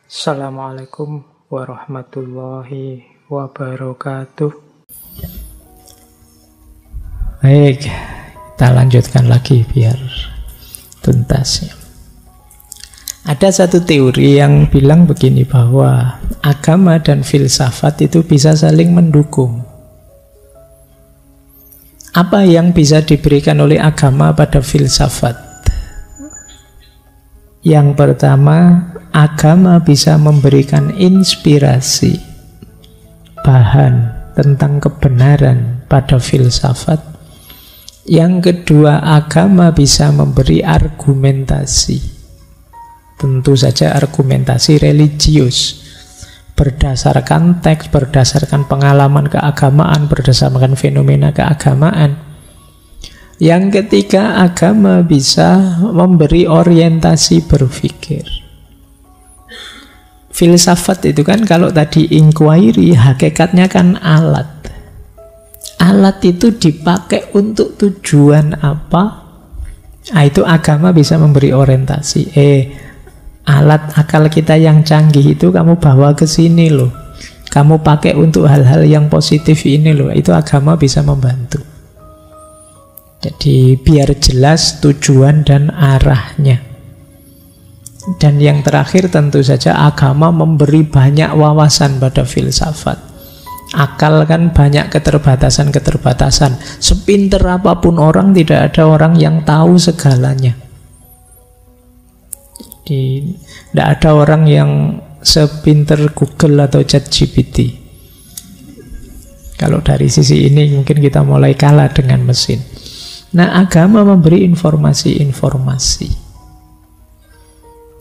Assalamualaikum warahmatullahi wabarakatuh. Baik, kita lanjutkan lagi biar tuntas ya. Ada satu teori yang bilang begini, bahwa agama dan filsafat itu bisa saling mendukung. Apa yang bisa diberikan oleh agama pada filsafat? Yang pertama, agama bisa memberikan inspirasi, bahan tentang kebenaran pada filsafat. Yang kedua, agama bisa memberi argumentasi. Tentu saja argumentasi religius, berdasarkan teks, berdasarkan pengalaman keagamaan, berdasarkan fenomena keagamaan. Yang ketiga, agama bisa memberi orientasi berpikir. Filsafat itu kan kalau tadi inquiry, hakikatnya kan alat. Alat itu dipakai untuk tujuan apa? Nah, itu agama bisa memberi orientasi. Alat akal kita yang canggih itu kamu bawa ke sini loh. Kamu pakai untuk hal-hal yang positif ini loh. Itu agama bisa membantu. Jadi biar jelas tujuan dan arahnya. Dan yang terakhir tentu saja agama memberi banyak wawasan pada filsafat. Akal kan banyak keterbatasan-keterbatasan. Sepinter apapun orang, tidak ada orang yang tahu segalanya. Jadi tidak ada orang yang sepinter Google atau ChatGPT. Kalau dari sisi ini mungkin kita mulai kalah dengan mesin. Nah, agama memberi informasi-informasi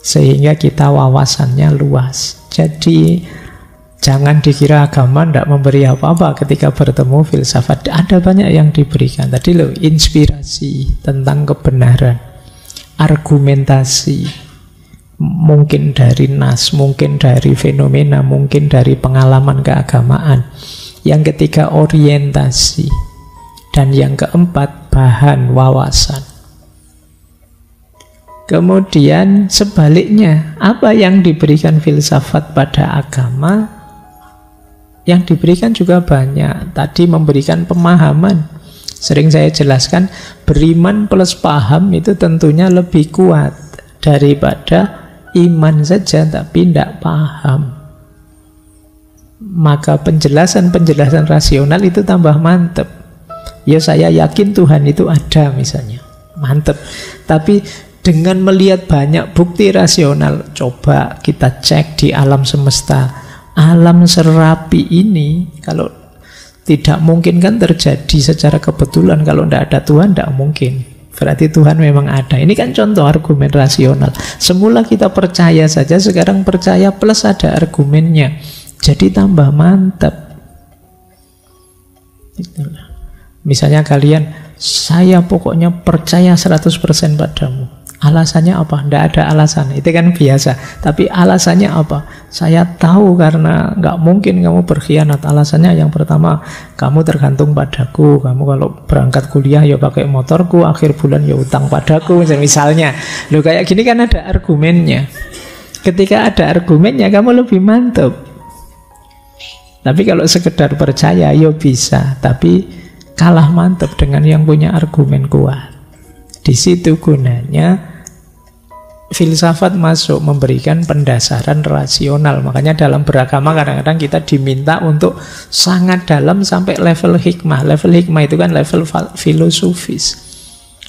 sehingga kita wawasannya luas. Jadi jangan dikira agama tidak memberi apa-apa ketika bertemu filsafat. Ada banyak yang diberikan. Tadi loh, inspirasi tentang kebenaran, argumentasi, mungkin dari nas, mungkin dari fenomena, mungkin dari pengalaman keagamaan. Yang ketiga, orientasi. Dan yang keempat, bahan wawasan. Kemudian sebaliknya, apa yang diberikan filsafat pada agama? Yang diberikan juga banyak. Tadi memberikan pemahaman. Sering saya jelaskan, beriman plus paham itu tentunya lebih kuat daripada iman saja tapi tidak paham. Maka penjelasan-penjelasan rasional itu tambah mantep. Ya, saya yakin Tuhan itu ada misalnya, mantep. Tapi dengan melihat banyak bukti rasional, coba kita cek di alam semesta. Alam serapi ini kalau tidak mungkin kan terjadi secara kebetulan. Kalau tidak ada Tuhan, tidak mungkin. Berarti Tuhan memang ada. Ini kan contoh argumen rasional. Semula kita percaya saja, sekarang percaya plus ada argumennya. Jadi tambah mantap. Itulah. Misalnya kalian, saya pokoknya percaya 100% padamu. Alasannya apa? Tidak ada alasan. Itu kan biasa. Tapi alasannya apa? Saya tahu karena nggak mungkin kamu berkhianat. Alasannya yang pertama, kamu tergantung padaku. Kamu kalau berangkat kuliah ya pakai motorku, akhir bulan ya utang padaku. Misalnya, loh kayak gini kan ada argumennya. Ketika ada argumennya, kamu lebih mantap. Tapi kalau sekedar percaya, ya bisa. Tapi kalah mantap dengan yang punya argumen kuat. Di situ gunanya filsafat masuk, memberikan pendasaran rasional. Makanya dalam beragama kadang-kadang kita diminta untuk sangat dalam sampai level hikmah. Level hikmah itu kan level filosofis,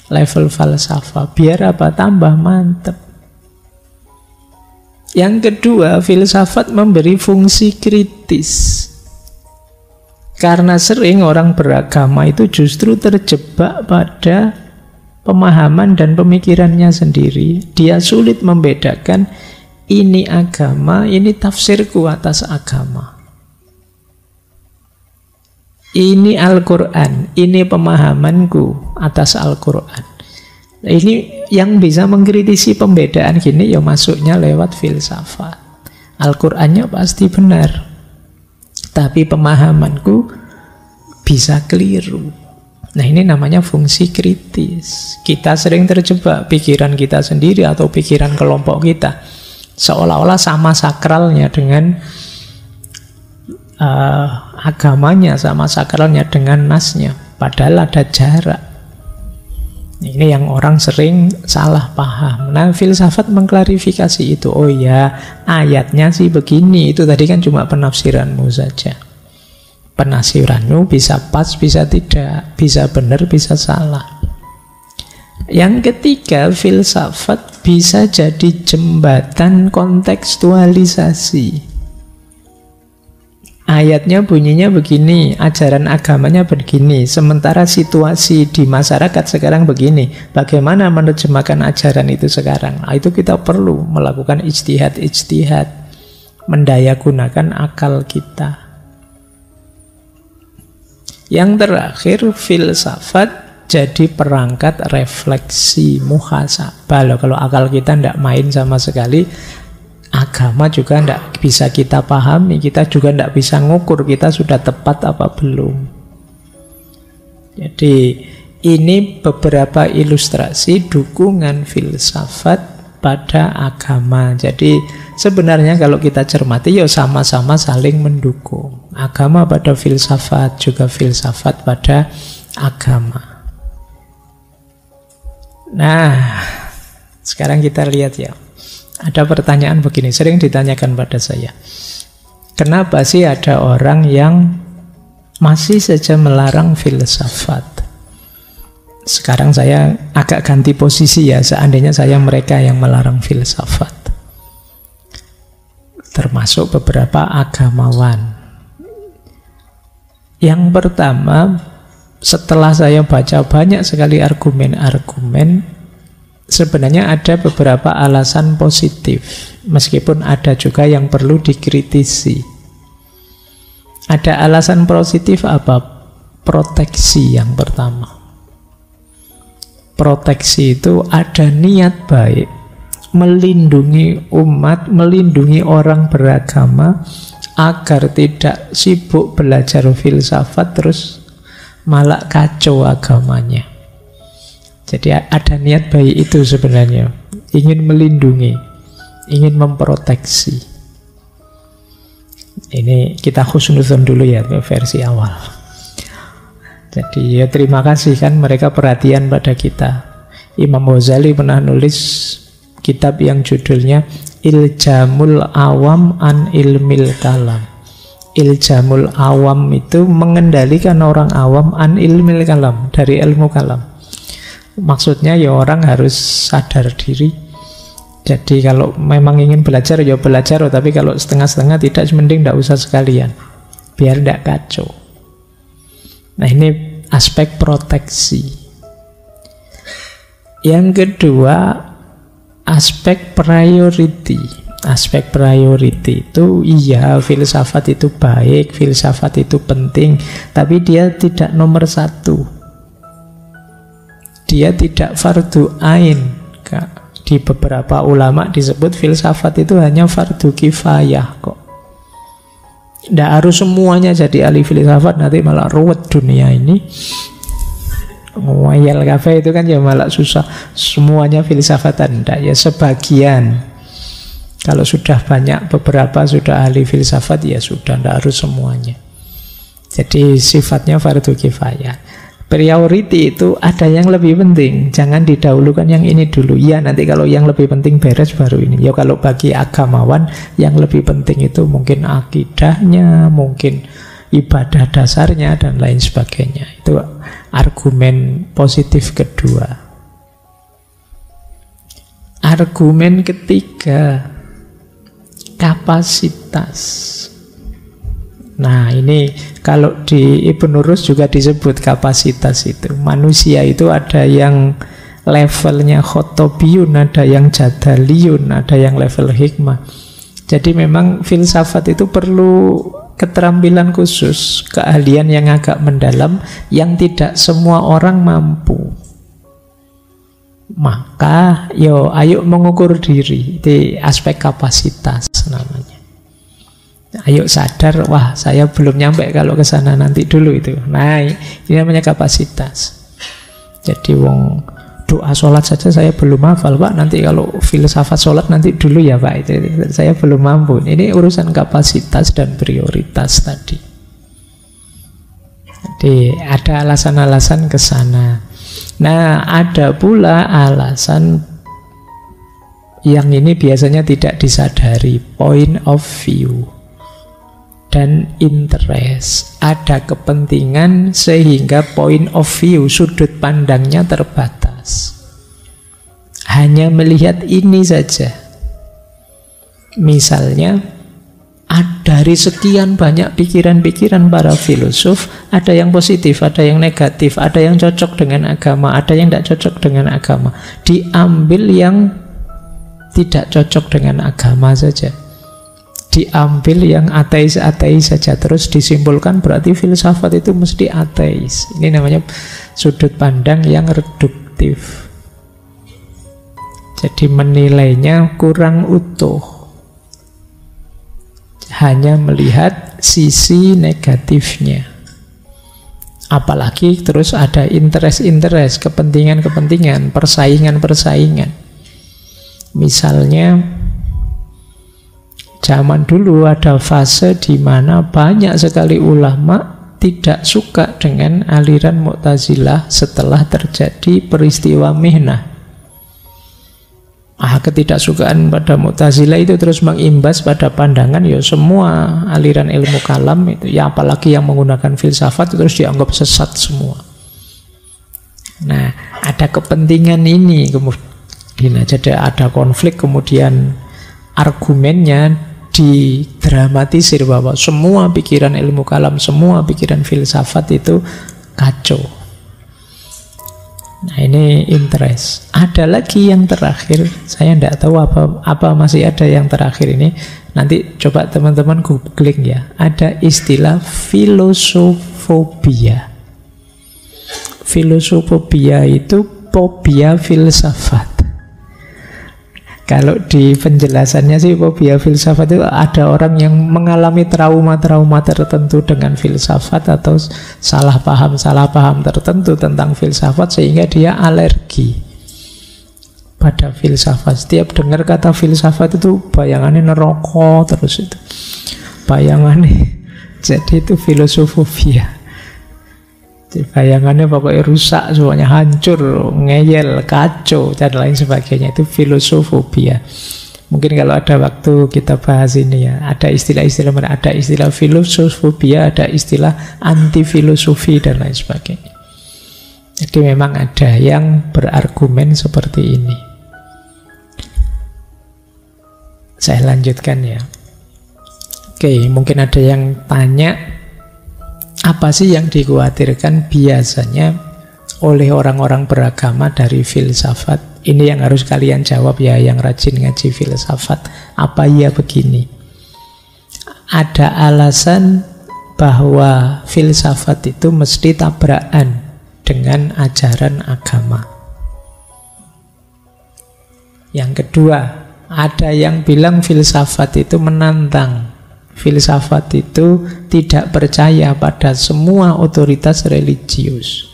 level falsafah. Biar apa? Tambah mantap. Yang kedua, filsafat memberi fungsi kritis. Karena sering orang beragama itu justru terjebak pada pemahaman dan pemikirannya sendiri. Dia sulit membedakan ini agama, ini tafsirku atas agama. Ini Al-Quran, ini pemahamanku atas Al-Quran. Ini yang bisa mengkritisi pembedaan gini ya masuknya lewat filsafat. Al-Qurannya pasti benar, tapi pemahamanku bisa keliru. Nah, ini namanya fungsi kritis. Kita sering terjebak pikiran kita sendiri atau pikiran kelompok kita. Seolah-olah sama sakralnya dengan agamanya, sama sakralnya dengan nasnya. Padahal ada jarak. Ini yang orang sering salah paham. Nah, filsafat mengklarifikasi itu. Oh ya, ayatnya sih begini. Itu tadi kan cuma penafsiranmu saja. Penafsiranmu bisa pas, bisa tidak. Bisa benar, bisa salah. Yang ketiga, filsafat bisa jadi jembatan kontekstualisasi. Ayatnya bunyinya begini, ajaran agamanya begini, sementara situasi di masyarakat sekarang begini. Bagaimana menerjemahkan ajaran itu sekarang? Nah, itu kita perlu melakukan ijtihad, mendayagunakan akal kita. Yang terakhir, filsafat jadi perangkat refleksi muhasabah. Kalau akal kita tidak main sama sekali, agama juga tidak bisa kita pahami, kita juga tidak bisa ngukur kita sudah tepat apa belum. Jadi ini beberapa ilustrasi dukungan filsafat pada agama. Jadi sebenarnya kalau kita cermati ya sama-sama saling mendukung. Agama pada filsafat, juga filsafat pada agama. Nah, sekarang kita lihat ya. Ada pertanyaan begini, sering ditanyakan pada saya. Kenapa sih ada orang yang masih saja melarang filsafat? Sekarang saya agak ganti posisi ya, seandainya saya mereka yang melarang filsafat. Termasuk beberapa agamawan. Yang pertama, setelah saya baca banyak sekali argumen-argumen, sebenarnya ada beberapa alasan positif, meskipun ada juga yang perlu dikritisi. Ada alasan positif apa? Proteksi yang pertama. Proteksi itu ada niat baik, melindungi umat, melindungi orang beragama, agar tidak sibuk belajar filsafat terus malah kacau agamanya. Jadi ada niat baik itu sebenarnya. Ingin melindungi, ingin memproteksi. Ini kita husnudzon dulu ya, versi awal. Jadi ya terima kasih kan mereka perhatian pada kita. Imam Ghazali pernah nulis kitab yang judulnya Iljamul Awam an Ilmil Kalam. Iljamul Awam itu mengendalikan orang awam an Ilmil Kalam, dari ilmu kalam. Maksudnya ya orang harus sadar diri. Jadi kalau memang ingin belajar ya belajar, tapi kalau setengah-setengah tidak, mending tidak usah sekalian, biar tidak kacau. Nah ini aspek proteksi. Yang kedua, aspek priority. Aspek priority itu iya, filsafat itu baik, filsafat itu penting, tapi dia tidak nomor satu. Dia tidak fardu ain. Di beberapa ulama disebut filsafat itu hanya fardu kifayah kok. Tidak harus semuanya jadi ahli filsafat, nanti malah ruwet dunia ini. Ngoyel kafe itu kan ya malah susah. Semuanya filsafatan, tidak ya sebagian. Kalau sudah banyak, beberapa sudah ahli filsafat, ya sudah, tidak harus semuanya. Jadi sifatnya fardu kifayah. Priority itu ada yang lebih penting, jangan didahulukan yang ini dulu. Ya nanti kalau yang lebih penting beres baru ini. Ya kalau bagi agamawan yang lebih penting itu mungkin akidahnya, mungkin ibadah dasarnya dan lain sebagainya. Itu argumen positif kedua. Argumen ketiga, kapasitas. Nah ini kalau di Ibnu Rus juga disebut kapasitas itu. Manusia itu ada yang levelnya khotobiyun, ada yang jadaliyun, ada yang level hikmah. Jadi memang filsafat itu perlu keterampilan khusus, keahlian yang agak mendalam, yang tidak semua orang mampu. Maka ayo mengukur diri. Di aspek kapasitas namanya. Ayo sadar, wah saya belum nyampe kalau ke sana, nanti dulu itu. Nah, ini namanya kapasitas. Jadi wong doa sholat saja saya belum hafal, Pak. Nanti kalau filsafat sholat nanti dulu ya, Pak. Itu saya belum mampu. Ini urusan kapasitas dan prioritas tadi. Jadi ada alasan-alasan ke sana. Nah, ada pula alasan yang ini biasanya tidak disadari, point of view dan interest. Ada kepentingan sehingga point of view, sudut pandangnya terbatas. Hanya melihat ini saja. Misalnya, dari sekian banyak pikiran-pikiran para filosof, ada yang positif, ada yang negatif, ada yang cocok dengan agama, ada yang tidak cocok dengan agama. Diambil yang tidak cocok dengan agama saja. Diambil yang ateis-ateis saja. Terus disimpulkan berarti filsafat itu mesti ateis. Ini namanya sudut pandang yang reduktif. Jadi menilainya kurang utuh. Hanya melihat sisi negatifnya. Apalagi terus ada interest-interest, kepentingan-kepentingan, persaingan-persaingan. Misalnya, zaman dulu ada fase di mana banyak sekali ulama tidak suka dengan aliran Mu'tazilah setelah terjadi peristiwa Mihnah. Ketidaksukaan pada Mu'tazilah itu terus mengimbas pada pandangan ya semua aliran ilmu kalam itu, ya apalagi yang menggunakan filsafat itu terus dianggap sesat semua. Nah, ada kepentingan ini kemudian jadi ada konflik, kemudian argumennya didramatisir bahwa semua pikiran ilmu kalam, semua pikiran filsafat itu kacau. Nah, ini interest. Ada lagi yang terakhir, saya tidak tahu apa masih ada yang terakhir ini. Nanti coba teman-teman googling ya. Ada istilah filosofobia. Filosofobia itu fobia filsafat. Kalau di penjelasannya sih fobia filsafat itu ada orang yang mengalami trauma-trauma tertentu dengan filsafat atau salah paham tertentu tentang filsafat sehingga dia alergi pada filsafat. Setiap dengar kata filsafat itu bayangannya neraka terus itu. Bayangannya. Jadi itu filosofobia. Bayangannya pokoknya rusak, semuanya hancur, ngeyel, kacau, dan lain sebagainya. Itu filosofobia. Mungkin kalau ada waktu kita bahas ini ya. Ada istilah-istilah, ada istilah filosofobia, ada istilah anti-filosofi, dan lain sebagainya. Jadi memang ada yang berargumen seperti ini. Saya lanjutkan ya. Oke, mungkin ada yang tanya, apa sih yang dikhawatirkan biasanya oleh orang-orang beragama dari filsafat? Ini yang harus kalian jawab ya, yang rajin ngaji filsafat. Apa iya begini? Ada alasan bahwa filsafat itu mesti tabrakan dengan ajaran agama. Yang kedua, ada yang bilang filsafat itu menantang. Filsafat itu tidak percaya pada semua otoritas religius.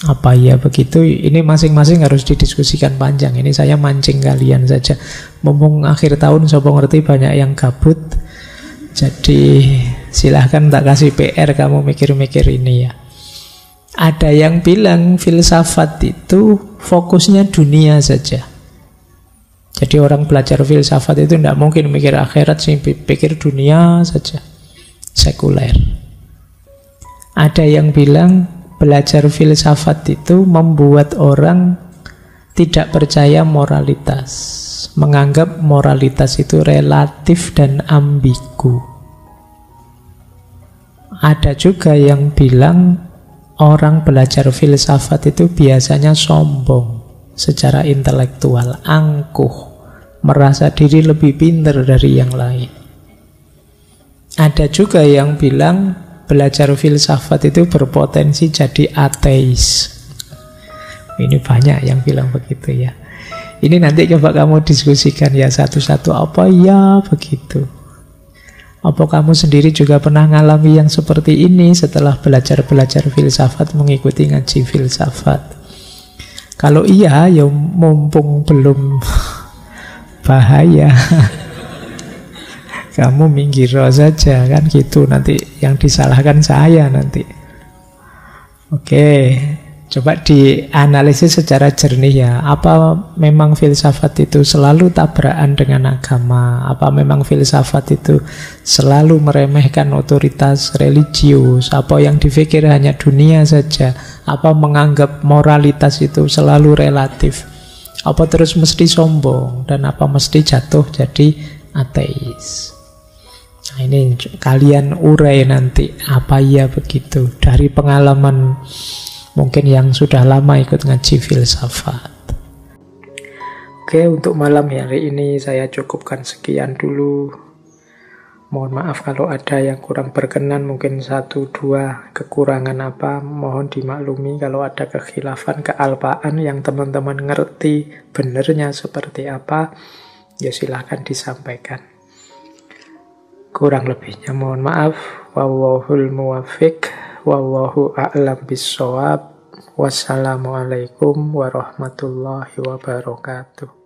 Apa ya begitu? Ini masing-masing harus didiskusikan panjang. Ini saya mancing kalian saja. Mumpung akhir tahun, sopo ngerti banyak yang gabut. Jadi silahkan tak kasih PR kamu mikir-mikir ini ya. Ada yang bilang filsafat itu fokusnya dunia saja. Jadi orang belajar filsafat itu tidak mungkin mikir akhirat sih, pikir dunia saja, sekuler. Ada yang bilang belajar filsafat itu membuat orang tidak percaya moralitas, menganggap moralitas itu relatif dan ambigu. Ada juga yang bilang orang belajar filsafat itu biasanya sombong secara intelektual, angkuh, merasa diri lebih pintar dari yang lain. Ada juga yang bilang belajar filsafat itu berpotensi jadi ateis. Ini banyak yang bilang begitu ya. Ini nanti coba kamu diskusikan ya satu-satu. Apa ya begitu? Apa kamu sendiri juga pernah ngalami yang seperti ini setelah belajar filsafat, mengikuti ngaji filsafat? Kalau iya, ya mumpung belum bahaya. Kamu minggir saja, kan gitu. Nanti yang disalahkan saya nanti. Oke, coba dianalisis secara jernih ya. Apa memang filsafat itu selalu tabrakan dengan agama? Apa memang filsafat itu selalu meremehkan otoritas religius? Apa yang dipikir hanya dunia saja? Apa menganggap moralitas itu selalu relatif? Apa terus mesti sombong? Dan apa mesti jatuh jadi ateis? Nah, ini kalian urai nanti apa iya begitu dari pengalaman mungkin yang sudah lama ikut ngaji filsafat. Oke, untuk malam hari ini saya cukupkan sekian dulu. Mohon maaf kalau ada yang kurang berkenan, mungkin 1-2 kekurangan apa, mohon dimaklumi. Kalau ada kekhilafan, kealpaan yang teman-teman ngerti benernya seperti apa, ya silahkan disampaikan. Kurang lebihnya mohon maaf. Wallahul muwaffiq, wallahu a'lam bissawab. Wassalamualaikum warahmatullahi wabarakatuh.